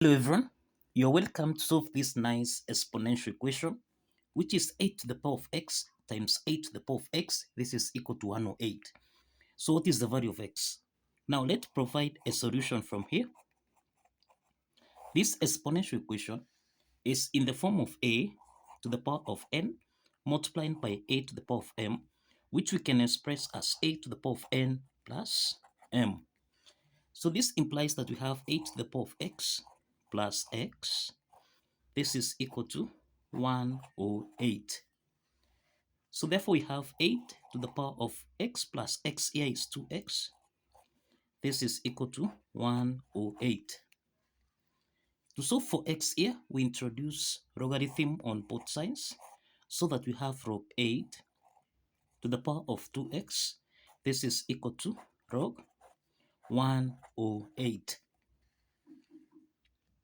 Hello everyone, you're welcome to solve this nice exponential equation, which is 8 to the power of x times 8 to the power of x. This is equal to 108. So what is the value of x? Now let's provide a solution from here. This exponential equation is in the form of a to the power of n multiplied by a to the power of m, which we can express as a to the power of n plus m. So this implies that we have a to the power of x plus x. This is equal to 108. So therefore we have 8 to the power of x plus x here is 2x. This is equal to 108. To solve for x here, we introduce logarithm on both sides so that we have log 8 to the power of 2x. This is equal to log 108.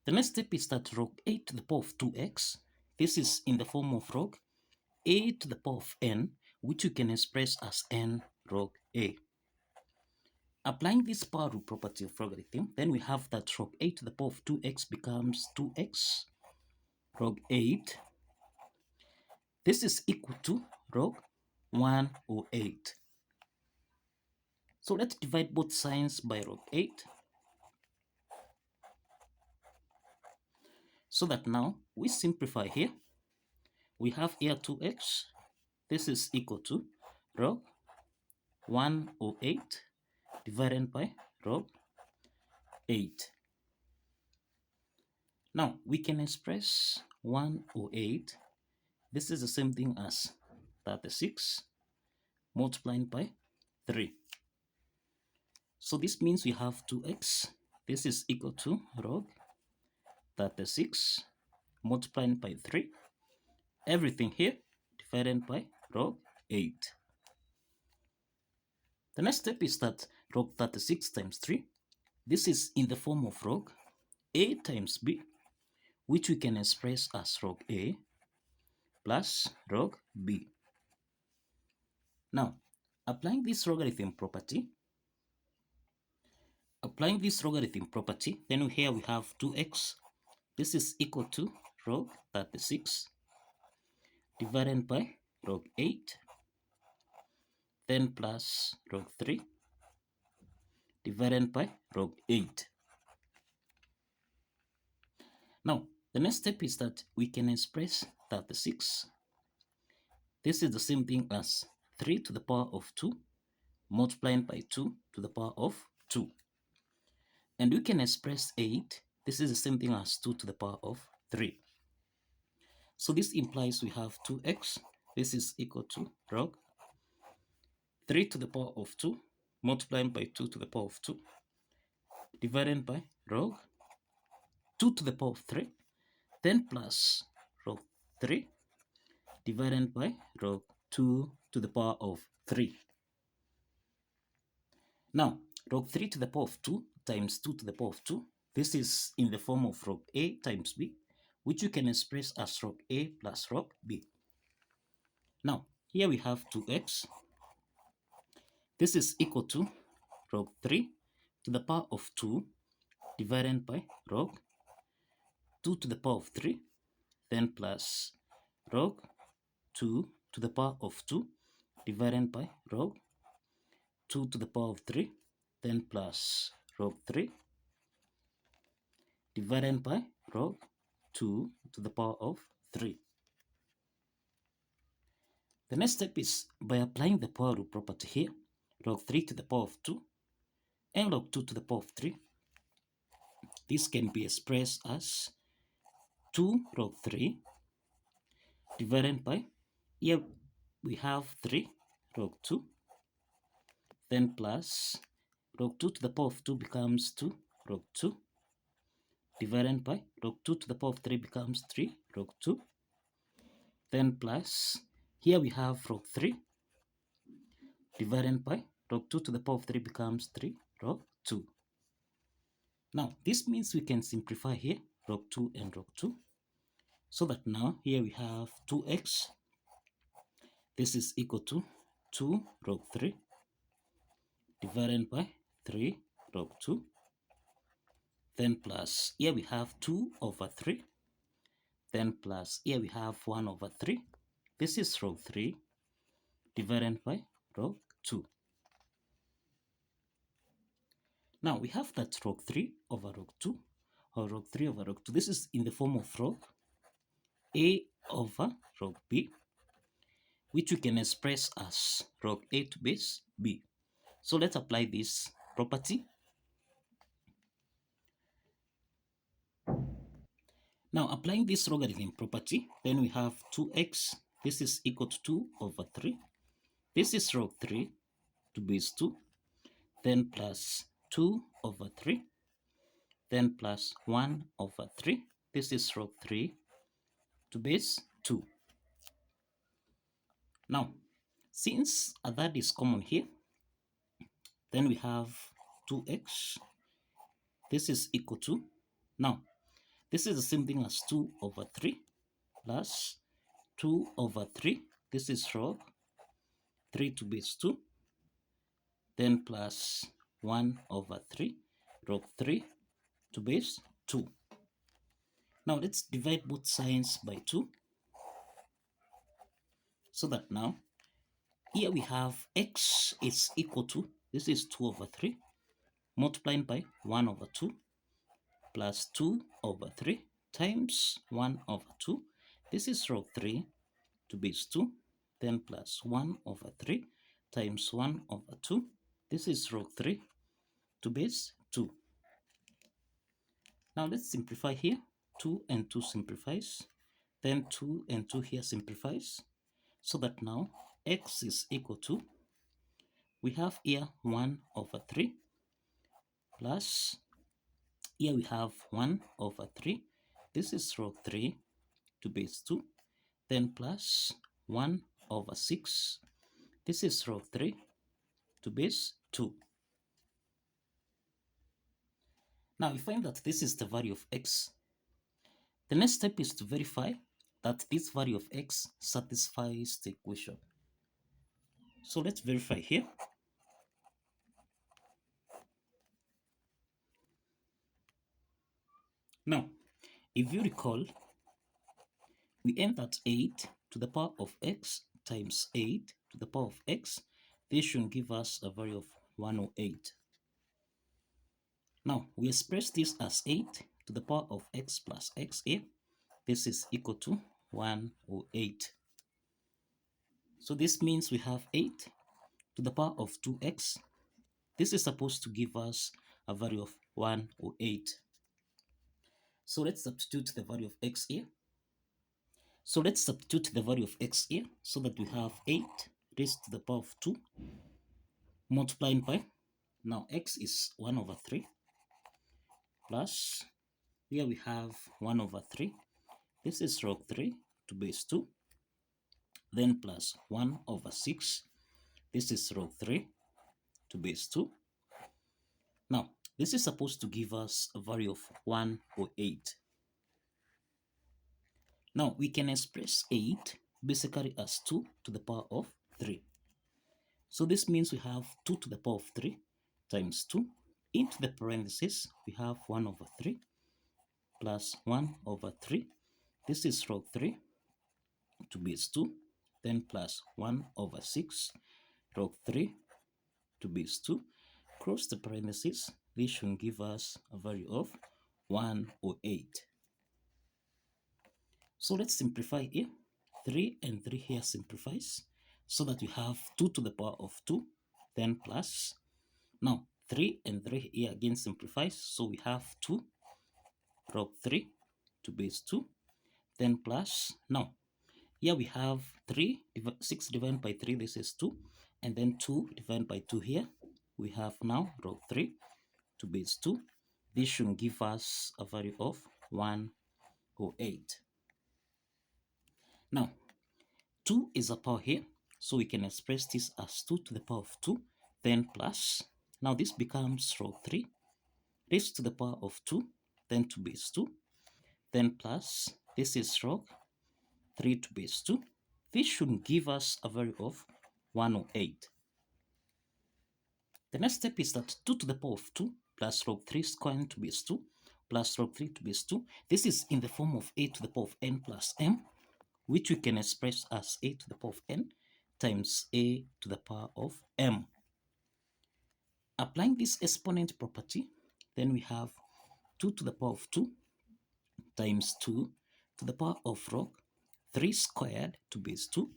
The next step is that log 8 to the power of 2x. This is in the form of log a to the power of n, which you can express as n log a. Applying this power rule property of logarithm, then we have that log a to the power of 2x becomes 2x log 8. This is equal to log 108. So let's divide both signs by log 8. So that now we simplify here. We have here 2x. This is equal to log 108 divided by log 8. Now we can express 108. This is the same thing as 36 multiplied by 3. So this means we have 2x. This is equal to log 36 multiplied by 3. Everything here divided by log 8. The next step is that log 36 times 3. This is in the form of log a times b, which we can express as log a plus log b. Now, applying this logarithm property, then here we have 2x. This is equal to log 36 divided by log 8, then plus log 3 divided by log 8. Now, the next step is that we can express 36. This is the same thing as 3 to the power of 2 multiplied by 2 to the power of 2. And we can express 8. This is the same thing as 2 to the power of 3. So this implies we have 2x. This is equal to log 3 to the power of 2 multiplied by 2 to the power of 2 divided by log 2 to the power of 3, then plus log 3 divided by log 2 to the power of 3. Now, log 3 to the power of 2 times 2 to the power of 2. This is in the form of log a times b, which you can express as log a plus log b. Now, here we have 2x. This is equal to log 3 to the power of 2 divided by log 2 to the power of 3, then plus log 2 to the power of 2 divided by log 2 to the power of 3, then plus log 3 divided by log 2 to the power of 3. The next step is by applying the power rule property here, log 3 to the power of 2 and log 2 to the power of 3. This can be expressed as 2 log 3 divided by, here we have 3 log 2, then plus log 2 to the power of 2 becomes 2 log 2 divided by log 2 to the power of 3 becomes 3 log 2, then plus here we have log 3 divided by log 2 to the power of 3 becomes 3 log 2. Now this means we can simplify here log 2 and log 2, so that now here we have 2x. This is equal to 2 log 3 divided by 3 log 2, then plus here we have 2 over 3, then plus here we have 1 over 3. This is log 3 divided by log 2. Now we have that log 3 over log 2, or log 3 over log 2. This is in the form of log a over log b, which we can express as log a to base b. So let's apply this property. Now applying this logarithm property, then we have 2x, this is equal to 2 over 3. This is log 3 to base 2, then plus 2 over 3, then plus 1 over 3. This is log 3 to base 2. Now, since that is common here, then we have 2x. This is equal to, now, this is the same thing as 2 over 3 plus 2 over 3. This is log 3 to base 2, then plus 1 over 3, log 3 to base 2. Now let's divide both sides by 2, so that now here we have x is equal to, this is 2 over 3 multiplied by 1 over 2 plus 2 over 3 times 1 over 2. This is log 3 to base 2, then plus 1 over 3 times 1 over 2. This is log 3 to base 2. Now let's simplify here. 2 and 2 simplifies. Then 2 and 2 here simplifies. So that now x is equal to, we have here 1 over 3 plus, here we have 1 over 3. This is log 3 to base 2. Then plus 1 over 6. This is log 3 to base 2. Now we find that this is the value of x. The next step is to verify that this value of x satisfies the equation. So let's verify here. Now, if you recall, we end at 8 to the power of x times 8 to the power of x. This should give us a value of 108. Now, we express this as 8 to the power of x plus x here. This is equal to 108. So this means we have 8 to the power of 2x. This is supposed to give us a value of 108. So let's substitute the value of x here. So let's substitute the value of x here, so that we have 8 raised to the power of 2 multiplied by, now x is 1 over 3 plus, here we have 1 over 3. This is log 3 to base 2, then plus 1 over 6. This is log 3 to base 2. Now, this is supposed to give us a value of 108. Now, we can express 8 basically as 2 to the power of 3. So this means we have 2 to the power of 3 times 2. Into the parentheses, we have 1 over 3 plus 1 over 3. This is log 3 to base 2, then plus 1 over 6, log 3 to base 2. Cross the parentheses, this should give us a value of 108. So let's simplify here. 3 and 3 here simplifies, so that we have 2 to the power of 2, then plus. Now, 3 and 3 here again simplifies, so we have 2 log 3 to base 2, then plus. Now, here we have 6 divided by 3, this is 2, and then 2 divided by 2 here. We have now log 3 to base 2. This should give us a value of 108. Now, 2 is a power here, so we can express this as 2 to the power of 2, then plus. Now this becomes log 3 raised to the power of 2, then to base 2, then plus. This is log 3 to base 2. This should give us a value of 108. The next step is that 2 to the power of 2 plus log 3 squared to base 2. plus log 3 to base 2. This is in the form of a to the power of n plus m, which we can express as a to the power of n times a to the power of m. Applying this exponent property, then we have 2 to the power of 2 times 2 to the power of log 3 squared to base 2,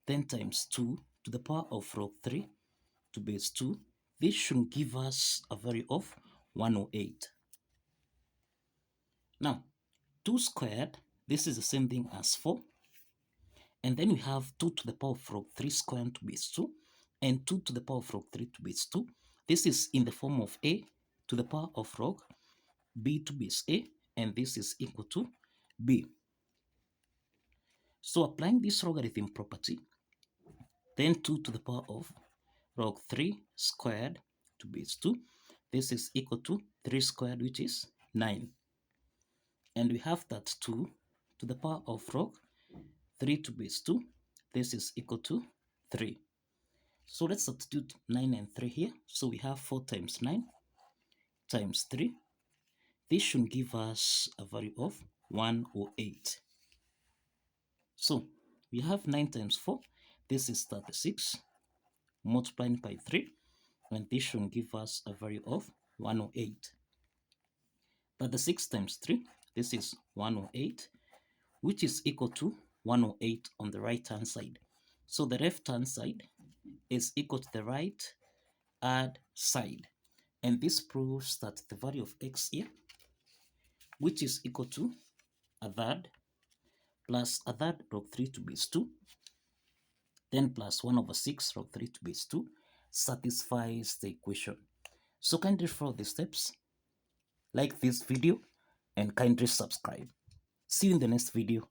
then times 2 to the power of log 3 to base 2. This should give us a value of 108. Now, 2 squared, this is the same thing as 4. And then we have 2 to the power of log 3 squared to base 2 and 2 to the power of log 3 to base 2. This is in the form of a to the power of log b to base a, and this is equal to b. So applying this logarithm property, then 2 to the power of log 3 squared to base 2, this is equal to 3 squared, which is 9. And we have that 2 to the power of log 3 to base 2, this is equal to 3. So let's substitute 9 and 3 here. So we have 4 times 9 times 3. This should give us a value of 108. So we have 9 times 4. This is 36 multiplied by 3. And this should give us a value of 108. 36 times 3. This is 108, which is equal to 108 on the right-hand side. So the left-hand side is equal to the right-hand side. And this proves that the value of x here, which is equal to a third plus a third log 3 to base 2, then plus 1 over 6 log 3 to base 2, satisfies the equation. So kindly follow the steps, like this video, and kindly subscribe. See you in the next video.